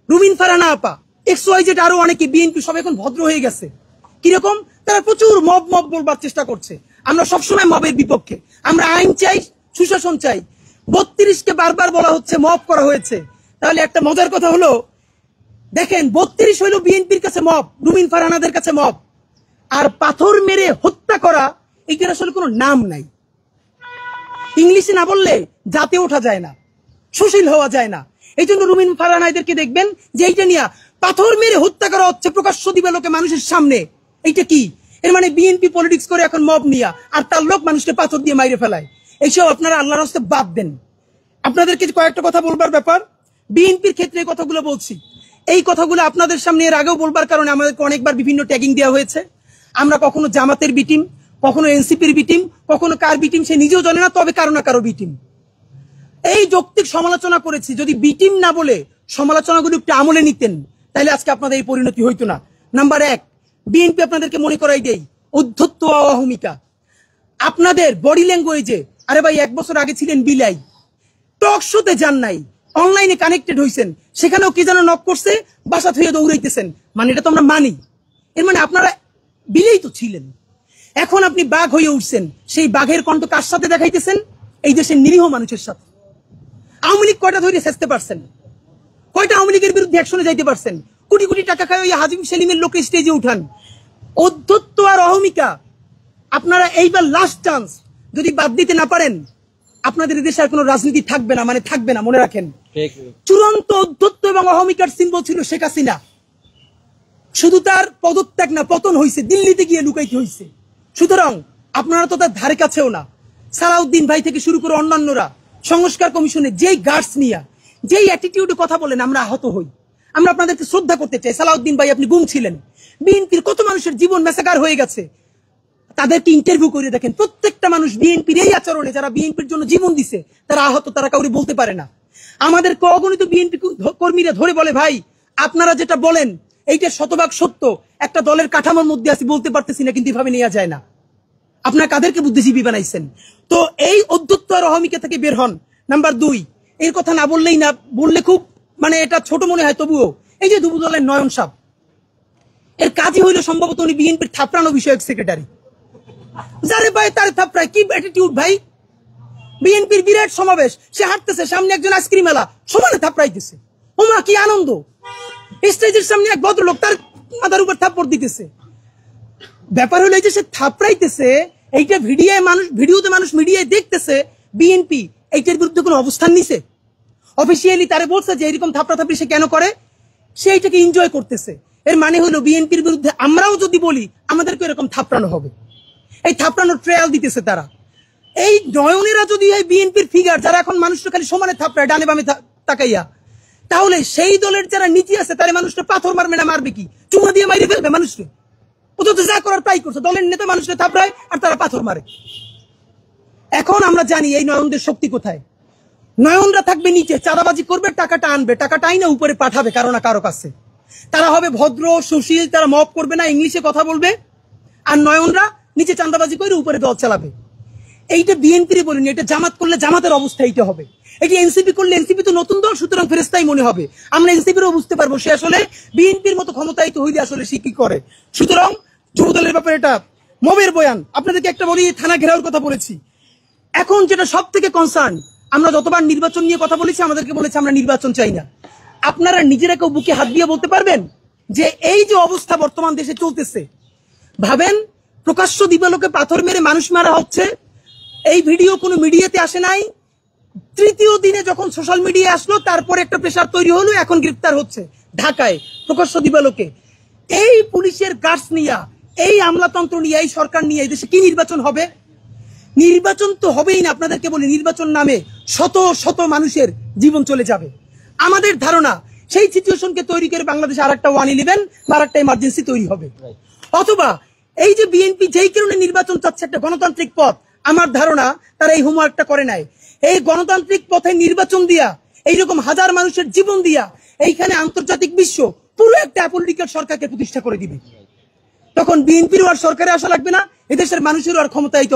রুমিন ফারহানা আপা, XYZ আরো অনেকে, বিএনপি সব এখন ভদ্র হয়ে গেছে। কিরকম? তারা প্রচুর মব বলবার চেষ্টা করছে। আমরা সবসময় মবের বিপক্ষে, আমরা আইন চাই, সুশাসন চাই। 32কে বারবার বলা হচ্ছে মব করা হয়েছে। তাহলে একটা মজার কথা হলো, দেখেন 32 হইলো বিএনপির কাছে মব, রুমিন ফারহানাদের কাছে মব। আর পাথর মেরে হত্যা করা, এটার আসলে কোনো নাম নাই। ইংলিশে না বললে জাতে ওঠা যায় না, সুশীল হওয়া যায় না। এই জন্য রুমিন ফারহানাদেরকে দেখবেন যে এইটা নিয়ে পাথর মেরে হত্যা করা হচ্ছে প্রকাশ্য দিবালোকে মানুষের সামনে। এইটা কি? এর মানে বিএনপি পলিটিক্স করে এখন মব নিয়া, আর তার লোক মানুষকে পাথর দিয়ে মাইরে ফেলায়। এইসব আপনারা আল্লাহর রাস্তে বাদ দেন। আপনাদেরকে কয়েকটা কথা বলবার ব্যাপার, বিএনপির ক্ষেত্রে এই কথাগুলো বলছি। এই কথাগুলো আপনাদের সামনে এর আগেও বলবার কারণে আমাদেরকে অনেকবার বিভিন্ন ট্যাগিং দেওয়া হয়েছে। আমরা কখনো জামাতের বিটিম, কখনো এনসিপির বিটিম, কখনো কার বিটিম সে নিজেও জানে না, তবে কারো না কারো বিটিম। এই যৌক্তিক সমালোচনা করেছি। যদি বিটিম না বলে সমালোচনাগুলো একটু আমলে নিতেন, তাহলে আজকে আপনাদের এই পরিণতি হইতো না। নাম্বার 1, বিএনপি আপনাদেরকে মনে করাই দেই উদ্ধত্ত অহমিকা। আপনাদের বডি ল্যাঙ্গুয়েজে, আরে ভাই 1 বছর আগে ছিলেন বিলাই, টক শোতে যান নাই, অনলাইনে কানেক্টেড হইছেন, সেখানেও কি যেন নক করছে, বাসা থেকে দৌড়াইতেছেন। মানে এটা তো আমরা মানি। এর মানে আপনারা বিলেই তো ছিলেন। এখন আপনি বাঘ হয়ে উঠছেন। সেই বাঘের কণ্ঠ কার সাথে দেখাইতেছেন? এই দেশের নিরীহ মানুষের সাথে। আওয়ামী লীগ কয়টা ধরে শেষতে পারছেন? কয়টা আওয়ামী লীগের বিরুদ্ধে অ্যাকশনে যাইতে পারছেন? কোটি কোটি টাকা খায় ওই হাজিম সেলিমের লোকে স্টেজে উঠান। অধ্যত্ব আর অহমিকা আপনারা এইবার লাস্ট চান্স, যদি বাদ দিতে না পারেন আপনাদের দেশে আর কোনো রাজনীতি থাকবে না, মানে থাকবে না, মনে রাখেন। চূড়ান্ত অধ্যত্ব এবং অহমিকার সিম্বল ছিল শেখ হাসিনা। শুধু তার পদত্যাগ না, পতন হয়েছে, দিল্লিতে গিয়ে লুকাইতে হয়েছে। সুতরাং আপনারা তো তার ধারে কাছেও না। সালাউদ্দিন ভাই থেকে শুরু করে অন্যান্যরা সংস্কার কমিশনে যেই গার্ডস নিয়ে, যেই অ্যাটিটিউডে কথা বলেন, আমরা আহত হই। আমরা আপনাদেরকে শ্রদ্ধা করতে চাই। সালাউদ্দিন ভাই, আপনি গুম ছিলেন। বিএনপির কত মানুষের জীবন মেসাকার হয়ে গেছে, তাদেরকে ইন্টারভিউ করে দেখেন। প্রত্যেকটা মানুষ বিএনপির এই আচরণে, যারা বিএনপির জন্য জীবন দিছে, তারা আহত, তারা কাউরে বলতে পারে না। আমাদের অগণিত বিএনপি কর্মীরা ধরে বলে, ভাই আপনারা যেটা বলেন এইটা শতভাগ সত্য, একটা দলের কাঠামোর মধ্যে আছি, বলতে পারতেছি না, কিন্তু এভাবে নেওয়া যায় না। আপনারা কাদেরকে বুদ্ধিজীবী বানাইছেন? তো এই অধ্যত্ব আর অহমিকা থেকে বের হন। নাম্বার 2, এর কথা না বললেই না, বললে খুব মানে এটা ছোট মনে হয়, তবুও এই যে দুবু দলের নয়ন সাহেব, এর কাজই হইল সম্ভবত উনি বিএনপির থাপড়ানো বিষয়ক সেক্রেটারি। যারে ভাই তার থাপড়ায় কি অ্যাটিটিউড ভাই! বিএনপির বিরাট সমাবেশ, সে হাঁটতেছে, সামনে একজন আইসক্রিম এলা সমানে থাপড়াইতেছে। ওমা কি আনন্দ! স্টেজের সামনে এক ভদ্রলোক তার মাথার উপর থাপ্পড় দিতেছে। ব্যাপার হলো এই যে সে থাপড়াইতেছে, এইটা ভিডিওতে মানুষ মিডিয়ায় দেখতেছে। বিএনপি এইটার বিরুদ্ধে কোনো অবস্থান নিছে? অফিসিয়ালি তারে বলছে যে এরকম থাপড়াথাপড়ি সে কেন করে? সে এইটাকে এনজয় করতেছে। এর মানে হলো বিএনপির বিরুদ্ধে আমরাও যদি বলি, আমাদেরকে এরকম থাপড়ানো হবে। এই থাপড়ানোর ট্রায়াল দিতেছে তারা। এই নয়নেরা যদি এই বিএনপির ফিগার, যারা এখন মানুষটা খালি সমানে থাপড়ায় ডানে বামে তাকাইয়া, তাহলে সেই দলের যারা নীতি আছে, তারা মানুষটা পাথর মারবে না, মারবে কি? চুমা দিয়ে মাইরে ফেলবে মানুষকে। অথচ যা করার তাই করছে। দলের নেতা মানুষকে থাপড়ায় আর তারা পাথর মারে। এখন আমরা জানি এই নয়নদের শক্তি কোথায়। নয়নরা থাকবে নিচে, চাঁদাবাজি করবে, টাকাটা আনবে, টাকাটা আইনা উপরে পাঠাবে কারো না কারো কাছে। তারা হবে ভদ্র সুশীল, তারা মব করবে না, ইংলিশে কথা বলবে। আর নয়নরা নিচে চাঁদাবাজি করে উপরে দল চালাবে। এইটা বিএনপির বলিনি, এটা জামাত করলে জামাতের অবস্থা এইটা হবে। এটি এনসিপি করলে, এনসিপি তো নতুন দল, সুতরাং ফেরেস্তাই মনে হবে। আমরা এনসিপিরও বুঝতে পারবো সে আসলে বিএনপির মতো ক্ষমতায়িত হইলে আসলে সে কি করে। সুতরাং যুব দলের ব্যাপারে এটা মবের বয়ান। আপনাদেরকে একটা বলি, থানা ঘেরাওর কথা বলেছি। এখন যেটা সব থেকে কনসার্ন, আমরা যতবার নির্বাচন নিয়ে কথা বলেছি, আমাদেরকে বলেছে আমরা নির্বাচন চাই না। আপনারা নিজেরা কেউ বুকে হাত দিয়ে বলতে পারবেন যে এই যে অবস্থা বর্তমান দেশে চলতেছে, ভাবেন প্রকাশ্য দিবালোকে পাথর মেরে মানুষ মারা হচ্ছে, এই ভিডিও কোনো মিডিয়াতে আসে নাই। তৃতীয় দিনে যখন সোশ্যাল মিডিয়া আসলো, তারপরে একটা প্রেসার তৈরি হলো, এখন গ্রেফতার হচ্ছে ঢাকায় প্রকাশ্য দিবালোকে। এই পুলিশের গার্ডস নিয়ে, এই আমলাতন্ত্র নিয়ে, এই সরকার নিয়ে এই দেশে কি নির্বাচন হবে? নির্বাচন তো হবেই না। আপনাদেরকে বলি, নির্বাচন নামে শত শত মানুষের জীবন চলে যাবে। আমাদের ধারণা সেই সিচুয়েশনকে তৈরি করে বাংলাদেশে আরেকটা 111 বা আরেকটা ইমার্জেন্সি তৈরি হবে। অথবা এই যে বিএনপি যেই কারণে নির্বাচন চাচ্ছে, একটা গণতান্ত্রিক পথ, আমার ধারণা তারা এই হোমওয়ার্কটা করে নাই। এই গণতান্ত্রিক পথে নির্বাচন দিয়া, এইরকম হাজার মানুষের জীবন দিয়া, এইখানে আন্তর্জাতিক বিশ্ব পুরো একটা অ্যাপলিটিক্যাল সরকারকে প্রতিষ্ঠা করে দিবে। তখন বিএনপির আর সরকারে আসা লাগবে না, এদেশের মানুষেরও আর ক্ষমতায়িত